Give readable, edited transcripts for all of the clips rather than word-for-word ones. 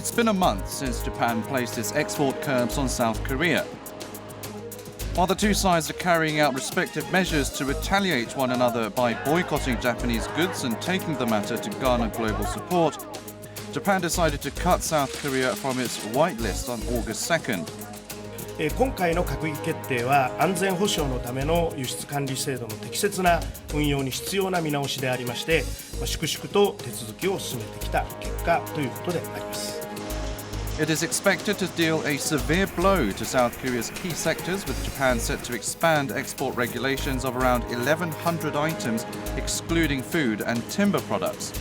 It's been a month since Japan placed its export curbs on South Korea. While the two sides are carrying out respective measures to retaliate one another by boycotting Japanese goods and taking the matter to garner global support, Japan decided to cut South Korea from its whitelist on August 2nd. 今回の閣議決定は安全保障のための輸出管理制度の適切な運用に必要な見直しでありまして、粛々と手続きを進めてきた結果ということであります。It is expected to deal a severe blow to South Korea's key sectors, with Japan set to expand export regulations of around 1,100 items, excluding food and timber products.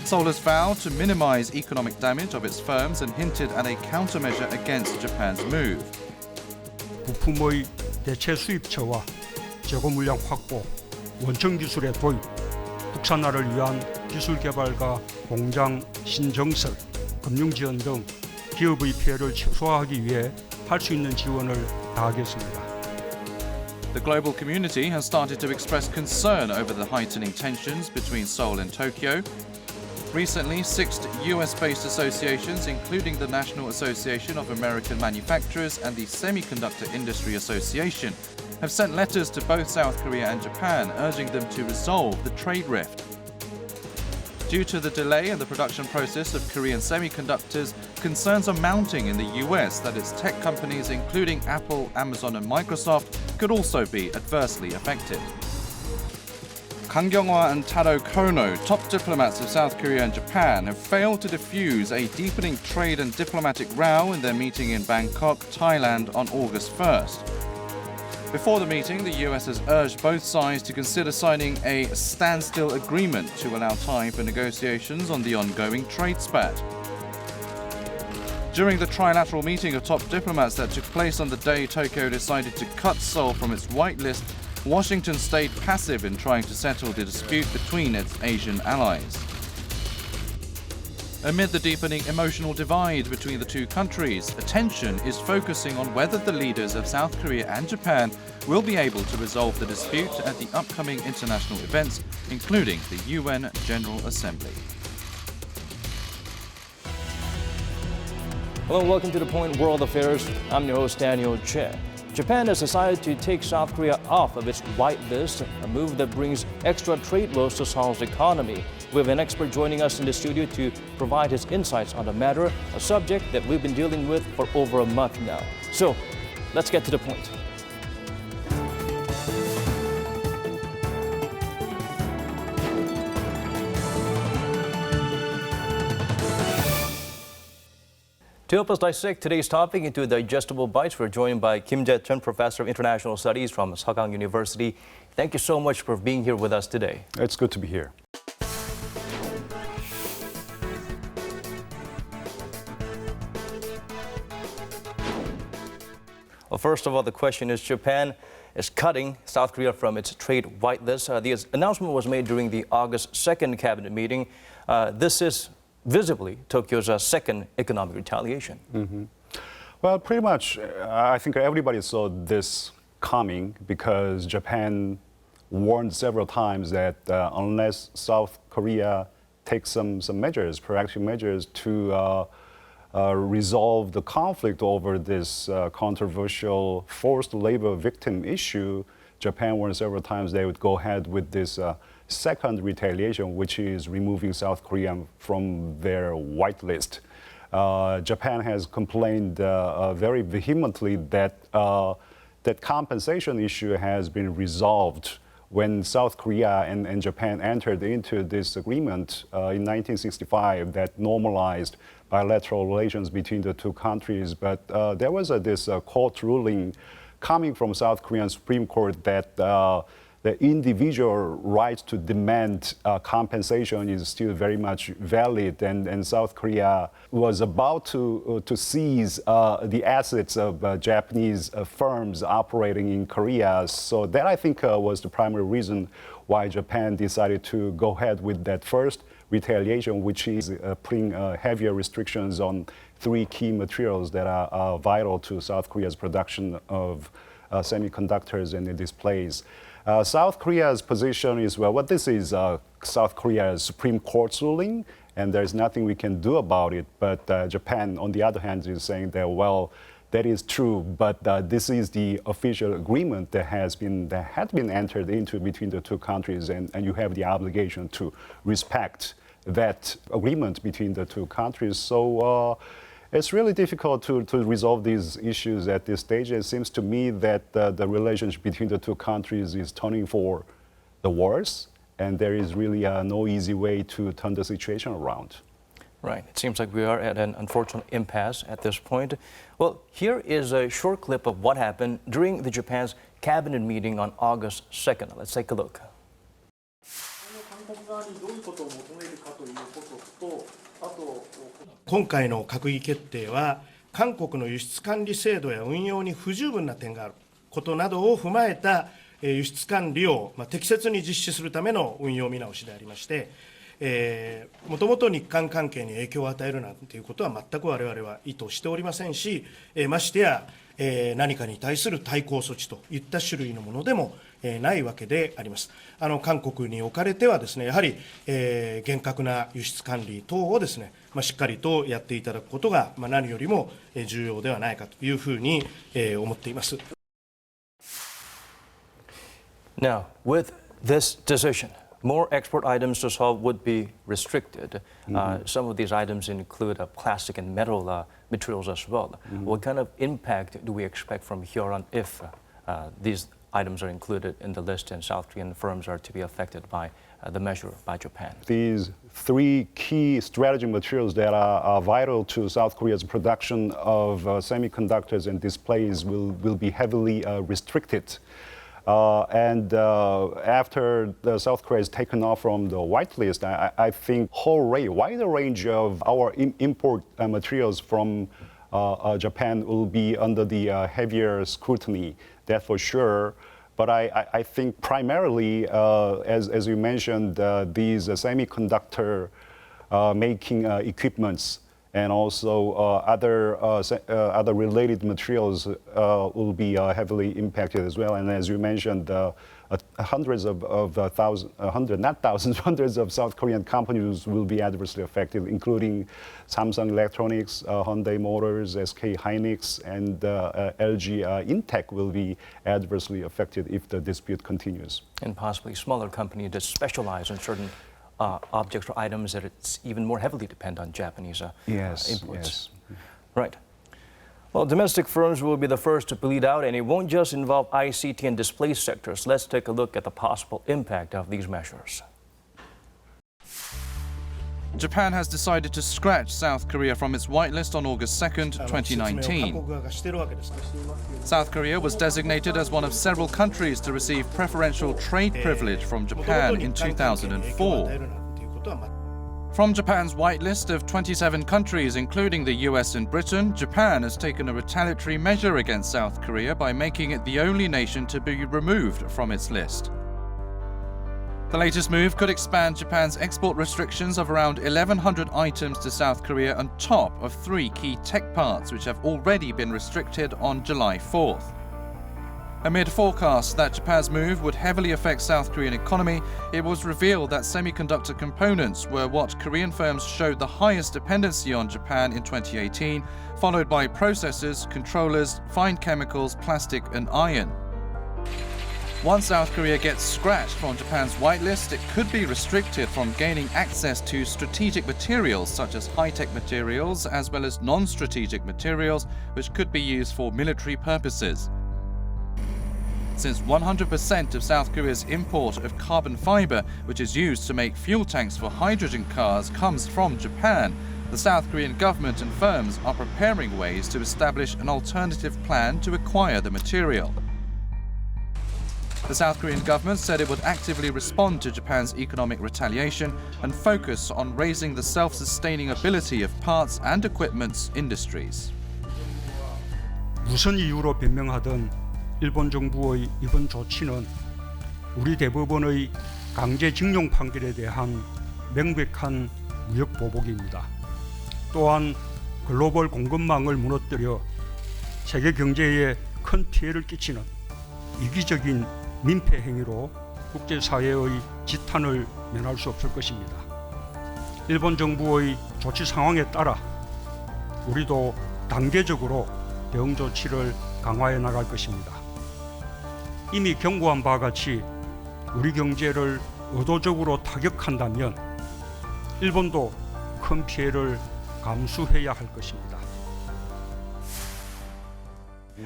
Seoul has vowed to minimize economic damage of its firms and hinted at a countermeasure against Japan's move. 부품의 대체 수입처와 재고 물량 확보, 원천 기술의 도입, 국산화를 위한 기술 개발과 공장 신정설, 금융 지원 등 기업의 피해를 최소화하기 위해 할 수 있는 지원을 다하겠습니다. The global community has started to express concern over the heightening tensions between Seoul and Tokyo. Recently, 6 US-based associations, including the National Association of American Manufacturers and the Semiconductor Industry Association, have sent letters to both South Korea and Japan urging them to resolve the trade rift. Due to the delay in the production process of Korean semiconductors, concerns are mounting in the US that its tech companies, including Apple, Amazon, and Microsoft, could also be adversely affected. Kang Kyung-hwa and Taro Kono, top diplomats of South Korea and Japan, have failed to defuse a deepening trade and diplomatic row in their meeting in Bangkok, Thailand on August 1st. Before the meeting, the US has urged both sides to consider signing a standstill agreement to allow time for negotiations on the ongoing trade spat. During the trilateral meeting of top diplomats that took place on the day Tokyo decided to cut Seoul from its whitelist, Washington stayed passive in trying to settle the dispute between its Asian allies. Amid the deepening emotional divide between the two countries, attention is focusing on whether the leaders of South Korea and Japan will be able to resolve the dispute at the upcoming international events, including the UN General Assembly. Hello and welcome to The Point World Affairs. I'm your host, Daniel Che. Japan has decided to take South Korea off of its whitelist, a move that brings extra trade woes to Seoul's economy. We have an expert joining us in the studio to provide his insights on the matter, a subject that we've been dealing with for over a month now. So, let's get to the point. To help us dissect today's topic into digestible bites, we're joined by Kim Jae-chun, Professor of International Studies from Seogang University. Thank you so much for being here with us today. It's good to be here. Well, first of all, the question is Japan is cutting South Korea from its trade whitelist. The announcement was made during the August 2nd cabinet meeting. This is visibly Tokyo's second economic retaliation. Mm-hmm. Well, pretty much, I think everybody saw this coming because Japan warned several times that unless South Korea takes some measures, proactive measures to resolve the conflict over this controversial forced labor victim issue, Japan warned several times they would go ahead with this second retaliation, which is removing South Korea from their whitelist. Japan has complained very vehemently that that compensation issue has been resolved when South Korea and Japan entered into this agreement in 1965 that normalized bilateral relations between the two countries. But there was this court ruling coming from South Korean Supreme Court that the individual right to demand compensation is still very much valid, and South Korea was about to seize the assets of Japanese firms operating in Korea. So that, I think, was the primary reason why Japan decided to go ahead with that first retaliation, which is putting heavier restrictions on 3 key materials that are vital to South Korea's production of semiconductors and displays. South Korea's position is, well, what this is South Korea's Supreme Court's ruling, and there's nothing we can do about it. But Japan, on the other hand, is saying that, well, that is true, but this is the official agreement that had been entered into between the two countries, and you have the obligation to respect that agreement between the two countries. So it's really difficult to resolve these issues at this stage. It seems to me that the relationship between the two countries is turning for the worse, and there is really no easy way to turn the situation around. Right. It seems like we are at an unfortunate impasse at this point. Well, here is a short clip of what happened during the Japan's cabinet meeting on August 2nd. Let's take a look. 今回の閣議決定は韓国の輸出管理制度や運用に不十分な点があることなどを踏まえた輸出管理を適切に実施するための運用見直しでありまして、もともと日韓関係に影響を与えるなんていうことは全く我々は意図しておりませんし、ましてや何かに対する対抗措置といった種類のものでもないわけであります。韓国におかれてはですね、やはり厳格な輸出管理等をですね、しっかりとやっていただくことが何よりも重要ではないかというふうに思っています。Now, with this decision, more export items to Seoul would be restricted. Some of these items include plastic and metal materials as well. What kind of impact do we expect from here on if these items are included in the list and South Korean firms are to be affected by the measure by Japan? These three key strategic materials that are vital to South Korea's production of semiconductors and displays will be heavily restricted. And after South Korea is taken off from the whitelist, I think wider range of our import materials from Japan will be under the heavier scrutiny, that for sure. But I think primarily, as you mentioned, these semiconductor making equipments and also other related materials will be heavily impacted as well. And as you mentioned, hundreds of South Korean companies will be adversely affected, including Samsung Electronics, Hyundai Motors, SK Hynix, and LG Intech will be adversely affected if the dispute continues. And possibly smaller companies that specialize in certain objects or items that it's even more heavily depend on Japanese imports. Yes. Right. Well, domestic firms will be the first to bleed out, and it won't just involve ICT and display sectors. Let's take a look at the possible impact of these measures. Japan has decided to scratch South Korea from its whitelist on August 2nd, 2019. South Korea was designated as one of several countries to receive preferential trade privilege from Japan in 2004. From Japan's whitelist of 27 countries, including the US and Britain, Japan has taken a retaliatory measure against South Korea by making it the only nation to be removed from its list. The latest move could expand Japan's export restrictions of around 1,100 items to South Korea on top of 3 key tech parts which have already been restricted on July 4th. Amid forecasts that Japan's move would heavily affect South Korean economy, it was revealed that semiconductor components were what Korean firms showed the highest dependency on Japan in 2018, followed by processors, controllers, fine chemicals, plastic and iron. Once South Korea gets scratched from Japan's whitelist, it could be restricted from gaining access to strategic materials such as high-tech materials as well as non-strategic materials which could be used for military purposes. Since 100% of South Korea's import of carbon fiber, which is used to make fuel tanks for hydrogen cars, comes from Japan, the South Korean government and firms are preparing ways to establish an alternative plan to acquire the material. The South Korean government said it would actively respond to Japan's economic retaliation and focus on raising the self-sustaining ability of parts and equipment industries. 무슨 이유로 변명하든 일본 정부의 이번 조치는 우리 대법원의 강제징용 판결에 대한 명백한 무역 보복입니다. 또한 글로벌 공급망을 무너뜨려 세계 경제에 큰 피해를 끼치는 이기적인 민폐 행위로 국제사회의 지탄을 면할 수 없을 것입니다. 일본 정부의 조치 상황에 따라 우리도 단계적으로 대응 조치를 강화해 나갈 것입니다. 이미 경고한 바와 같이 우리 경제를 의도적으로 타격한다면 일본도 큰 피해를 감수해야 할 것입니다.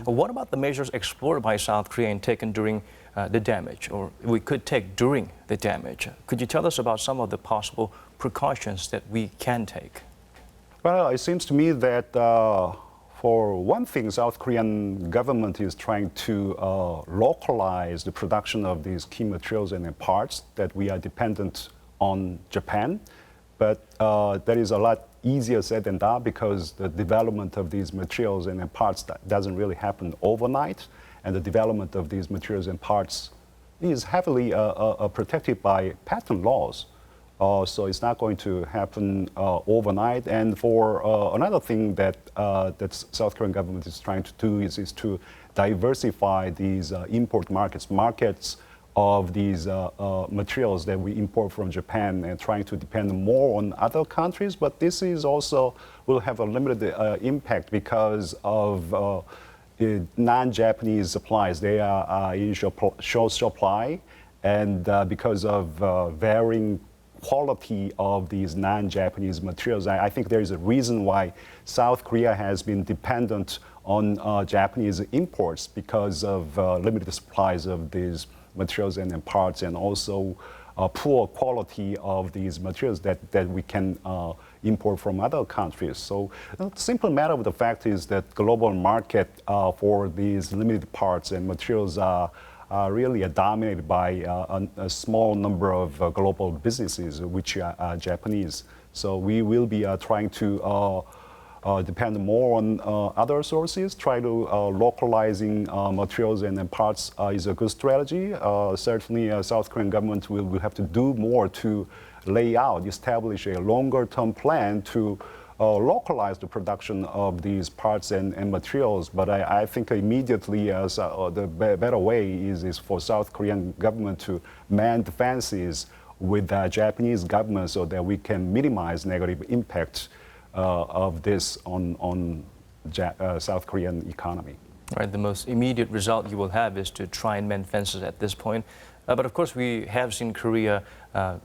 What about the measures explored by South Korea and taken during the damage, or we could take during the damage? Could you tell us about some of the possible precautions that we can take? Well, it seems to me that for one thing, South Korean government is trying to localize the production of these key materials and parts that we are dependent on Japan. But that is a lot easier said than done because the development of these materials and parts doesn't really happen overnight, and the development of these materials and parts is heavily protected by patent laws. So it's not going to happen overnight. And for another thing that that South Korean government is trying to do is to diversify these import markets of these materials that we import from Japan, and trying to depend more on other countries. But this is also will have a limited impact because of non-Japanese supplies. They are in short supply, and because of varying quality of these non-Japanese materials, I think there is a reason why South Korea has been dependent on Japanese imports because of limited supplies of these materials and parts, and also poor quality of these materials that we can import from other countries. So the simple matter of the fact is that global market for these limited parts and materials are really dominated by a small number of global businesses, which are Japanese. So we will be trying to depend more on other sources, try to localizing materials and parts is a good strategy. Certainly, South Korean government will have to do more to lay out, establish a longer-term plan to localize the production of these parts and materials. But I think immediately the better way is for South Korean government to mend defenses with the Japanese government so that we can minimize negative impact of this on South Korean economy. Right, the most immediate result you will have is to try and mend fences at this point. But of course, we have seen Korea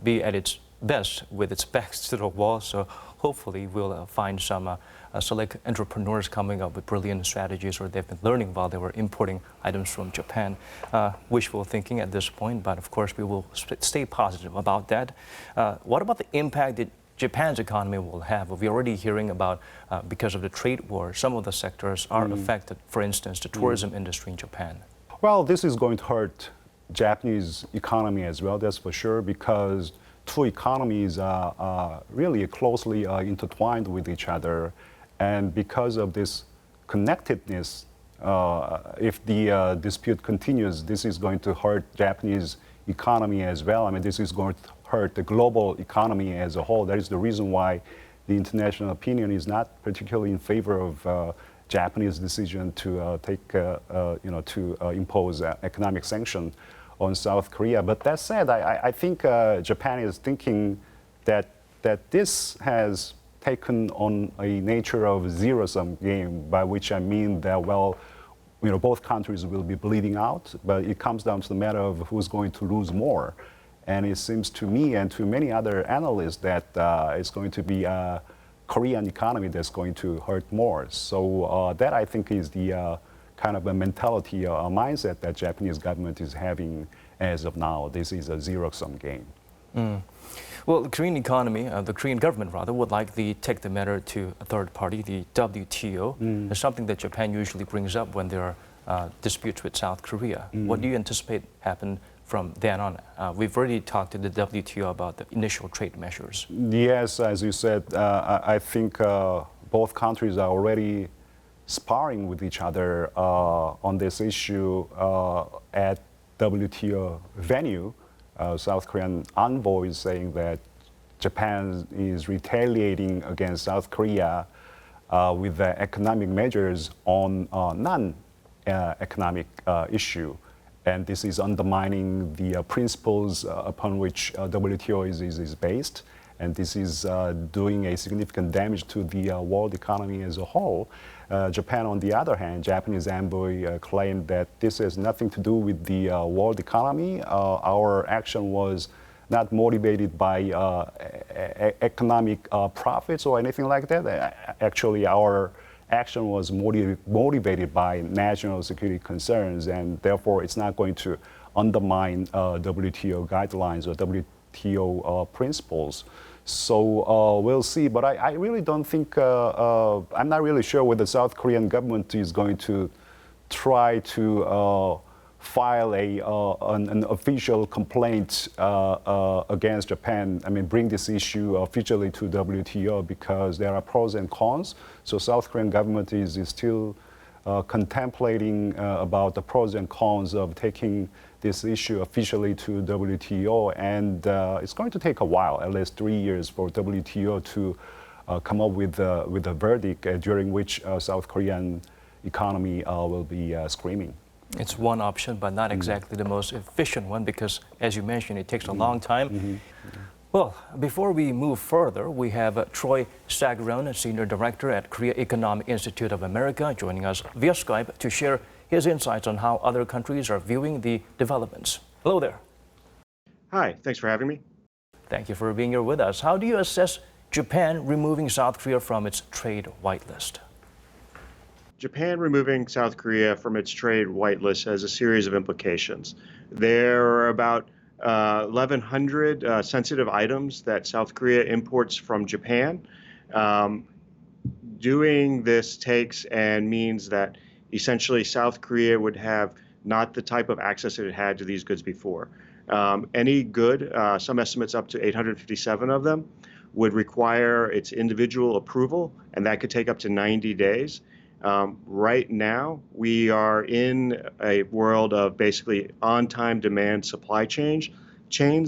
be at its best with its backs to the wall. So hopefully, we'll find some select entrepreneurs coming up with brilliant strategies, or they've been learning while they were importing items from Japan. Wishful thinking at this point, but of course, we will stay positive about that. What about the impact that Japan's economy will have? We're already hearing about, because of the trade war, some of the sectors are affected. For instance, the tourism industry in Japan. Well, this is going to hurt Japanese economy as well, that's for sure, because two economies are really closely intertwined with each other. And because of this connectedness, if the dispute continues, this is going to hurt Japanese economy as well. I mean, this is going to hurt the global economy as a whole. That is the reason why the international opinion is not particularly in favor of Japanese decision to impose economic sanction on South Korea. But that said, I think Japan is thinking that this has taken on a nature of zero-sum game, by which I mean that, well, both countries will be bleeding out, but it comes down to the matter of who's going to lose more. And it seems to me and to many other analysts that it's going to be a Korean economy that's going to hurt more. So that, I think, is the kind of a mentality or a mindset that Japanese government is having as of now. This is a zero-sum game. Well, the Korean economy, the Korean government rather, would like to take the matter to a third party, the WTO. It's something that Japan usually brings up when there are disputes with South Korea. What do you anticipate happen from then on? We've already talked to the WTO about the initial trade measures. Yes, as you said, I think both countries are already sparring with each other on this issue at WTO venue. South Korean envoy is saying that Japan is retaliating against South Korea with the economic measures on non-economic issue. And this is undermining the principles upon which WTO is based. and this is doing a significant damage to the world economy as a whole. Japan, on the other hand, Japanese envoy claimed that this has nothing to do with the world economy. Our action was not motivated by economic profits or anything like that. Actually, our action was motivated by national security concerns, and therefore it's not going to undermine WTO guidelines or WTO principles. So we'll see, but I really don't think, I'm not really sure whether the South Korean government is going to try to file an official complaint against Japan. I mean, bring this issue officially to WTO, because there are pros and cons. So South Korean government is still contemplating about the pros and cons of taking this issue officially to WTO, and it's going to take a while, at least 3 years, for WTO to come up with a verdict during which South Korean economy will be screaming. It's one option, but not exactly the most efficient one, because, as you mentioned, it takes a long time. Well, before we move further, we have Troy Sagron, Senior Director at Korea Economic Institute of America, joining us via Skype to share his insights on how other countries are viewing the developments. Hello there. Hi, thanks for having me. Thank you for being here with us. How do you assess Japan removing South Korea from its trade whitelist? Japan removing South Korea from its trade whitelist has a series of implications. There are about 1,100 sensitive items that South Korea imports from Japan. Doing this takes and means that essentially South Korea would have not the type of access that it had to these goods before. Any good, some estimates up to 857 of them, would require its individual approval, and that could take up to 90 days. Right now, we are in a world of basically on-time demand supply chains,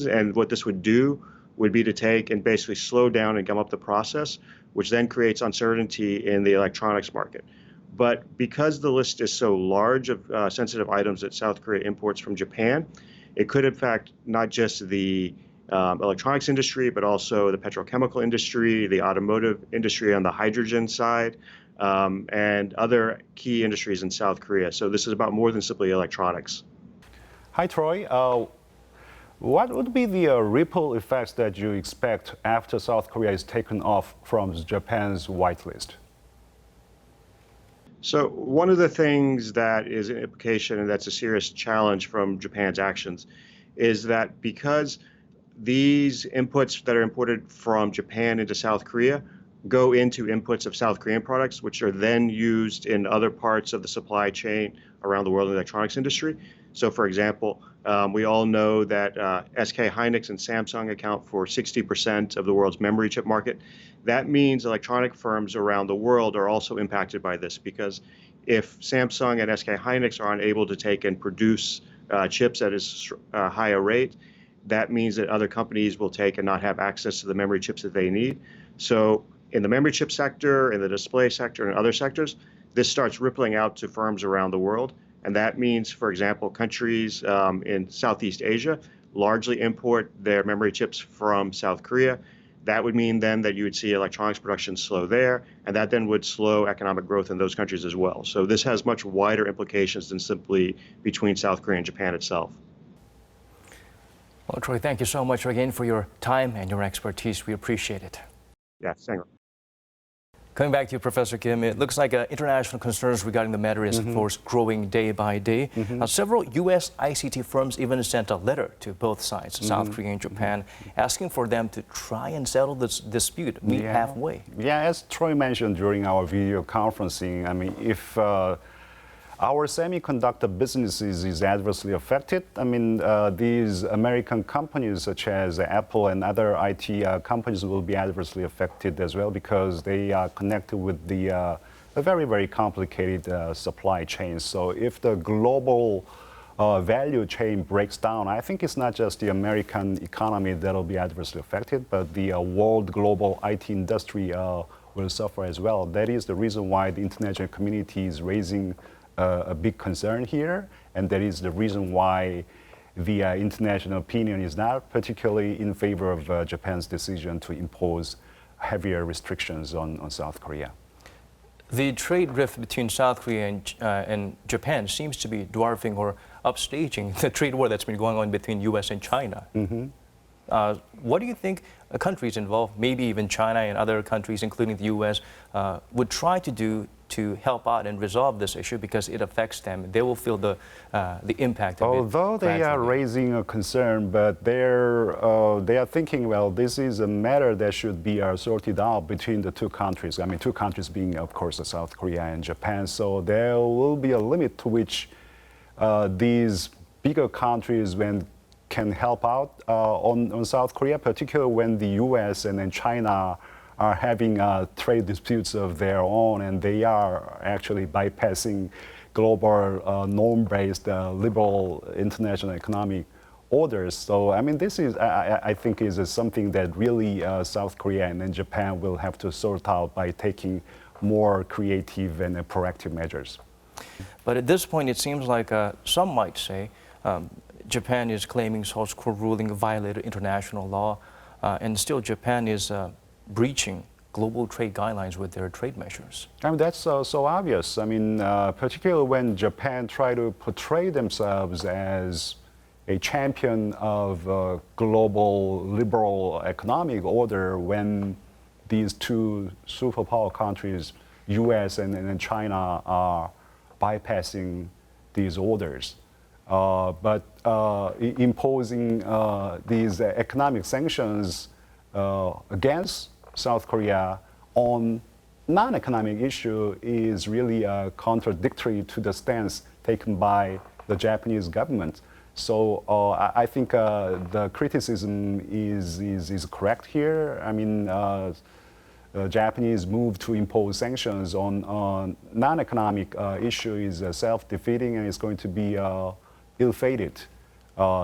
and what this would do would be to take and basically slow down and gum up the process, which then creates uncertainty in the electronics market. But because the list is so large of sensitive items that South Korea imports from Japan, it could affect not just the electronics industry, but also the petrochemical industry, the automotive industry on the hydrogen side, and other key industries in South Korea. So this is about more than simply electronics. Hi, Troy. What would be the ripple effects that you expect after South Korea is taken off from Japan's whitelist? So one of the things that is an implication, and that's a serious challenge from Japan's actions, is that because these inputs that are imported from Japan into South Korea go into inputs of South Korean products, which are then used in other parts of the supply chain around the world in the electronics industry. So, for example, we all know that SK Hynix and Samsung account for 60% of the world's memory chip market. That means electronic firms around the world are also impacted by this, because if Samsung and SK Hynix are unable to take and produce chips at a higher rate, that means that other companies will take and not have access to the memory chips that they need. So in the memory chip sector, in the display sector, and other sectors, this starts rippling out to firms around the world. And that means, for example, countries in Southeast Asia largely import their memory chips from South Korea. That would mean then that you would see electronics production slow there, and that then would slow economic growth in those countries as well. So this has much wider implications than simply between South Korea and Japan itself. Well, Troy, thank you so much again for your time and your expertise. We appreciate it. Yeah, thank you. Coming back to you, Professor Kim, it looks like international concerns regarding the matter is, of course, growing day by day. Several U.S. ICT firms even sent a letter to both sides, South Korea and Japan, asking for them to try and settle this dispute, meet halfway. Yeah, as Troy mentioned during our video conferencing, I mean, if our semiconductor businesses is adversely affected, I mean, these American companies such as Apple and other IT companies will be adversely affected as well, because they are connected with the a very, very complicated supply chain. So if the global value chain breaks down, I think it's not just the American economy that will be adversely affected, but the world global IT industry will suffer as well. That is the reason why the international community is raising a big concern here, and that is the reason why the international opinion is not particularly in favor of Japan's decision to impose heavier restrictions on South Korea. The trade rift between South Korea and Japan seems to be dwarfing or upstaging the trade war that's been going on between U.S. and China. What do you think countries involved, maybe even China and other countries, including the U.S., would try to do to help out and resolve this issue because it affects them? They will feel the impact of it. Although they are raising a concern, but they are thinking, well, this is a matter that should be sorted out between the two countries. I mean, two countries being, of course, South Korea and Japan. So there will be a limit to which these bigger countries can help out on South Korea, particularly when the U.S. and then China are having trade disputes of their own, and they are actually bypassing global norm-based liberal international economic orders. So, I mean, this is, I think, is something that really South Korea and then Japan will have to sort out by taking more creative and proactive measures. But at this point, it seems like some might say Japan is claiming Seoul's court ruling violated international law, and still Japan is breaching global trade guidelines with their trade measures. I mean, that's so obvious. I mean, particularly when Japan try to portray themselves as a champion of global liberal economic order, when these two superpower countries, U.S. and China, are bypassing these orders. But imposing these economic sanctions against South Korea on non-economic issue is really contradictory to the stance taken by the Japanese government. So I think the criticism is correct here. I mean, the Japanese move to impose sanctions on non-economic issue is self-defeating, and it's going to be ill-fated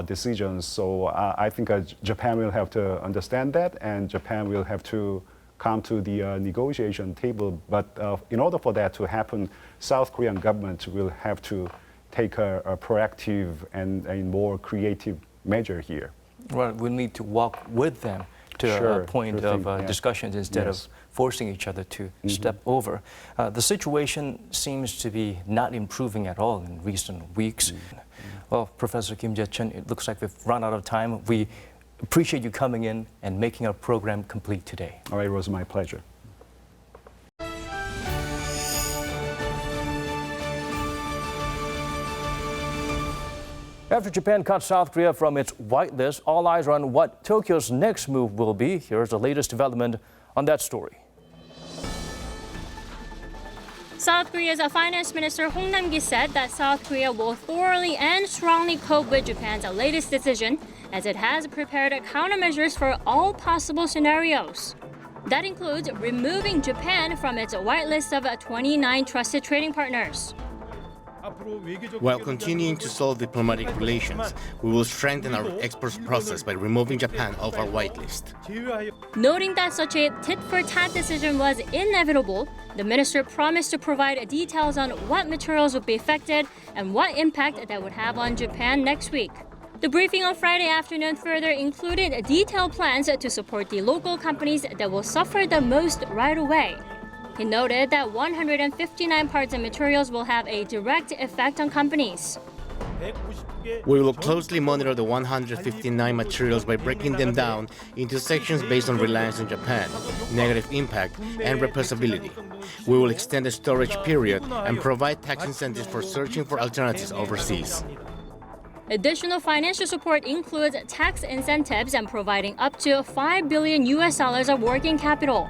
decisions. So I think Japan will have to understand that, and Japan will have to come to the negotiation table. But in order for that to happen, South Korean government will have to take a proactive and a more creative measure here. Well, we need to walk with them to a point of discussions instead of forcing each other to step over. The situation seems to be not improving at all in recent weeks. Well, Professor Kim Jae-chun, it looks like we've run out of time. We appreciate you coming in and making our program complete today. All right, it was my pleasure. After Japan cut South Korea from its whitelist, all eyes are on what Tokyo's next move will be. Here's the latest development on that story. South Korea's Finance Minister Hong Nam-gi said that South Korea will thoroughly and strongly cope with Japan's latest decision, as it has prepared countermeasures for all possible scenarios. That includes removing Japan from its whitelist of 29 trusted trading partners. While continuing to solve diplomatic relations, we will strengthen our export process by removing Japan off our whitelist. Noting that such a tit-for-tat decision was inevitable, the minister promised to provide details on what materials would be affected and what impact that would have on Japan next week. The briefing on Friday afternoon further included detailed plans to support the local companies that will suffer the most right away. He noted that 159 parts and materials will have a direct effect on companies. We will closely monitor the 159 materials by breaking them down into sections based on reliance on Japan, negative impact, and repressibility. We will extend the storage period and provide tax incentives for searching for alternatives overseas. Additional financial support includes tax incentives and providing up to $5 billion of working capital.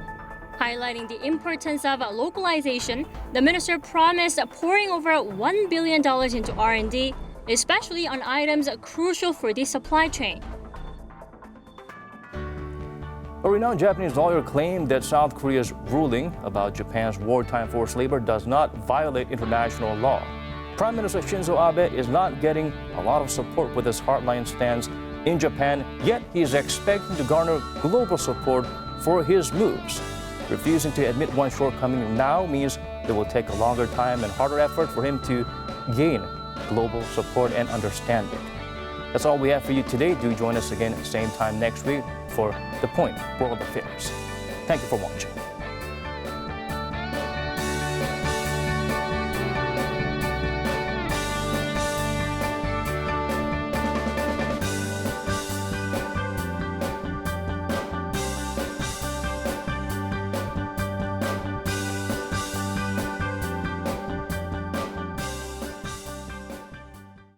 Highlighting the importance of localization, the minister promised pouring over $1 billion into R&D, especially on items crucial for the supply chain. A renowned Japanese lawyer claimed that South Korea's ruling about Japan's wartime forced labor does not violate international law. Prime Minister Shinzo Abe is not getting a lot of support with his hardline stance in Japan, yet he is expecting to garner global support for his moves. Refusing to admit one shortcoming now means it will take a longer time and harder effort for him to gain global support and understanding. That's all we have for you today. Do join us again at the same time next week for The Point World Affairs. Thank you for watching.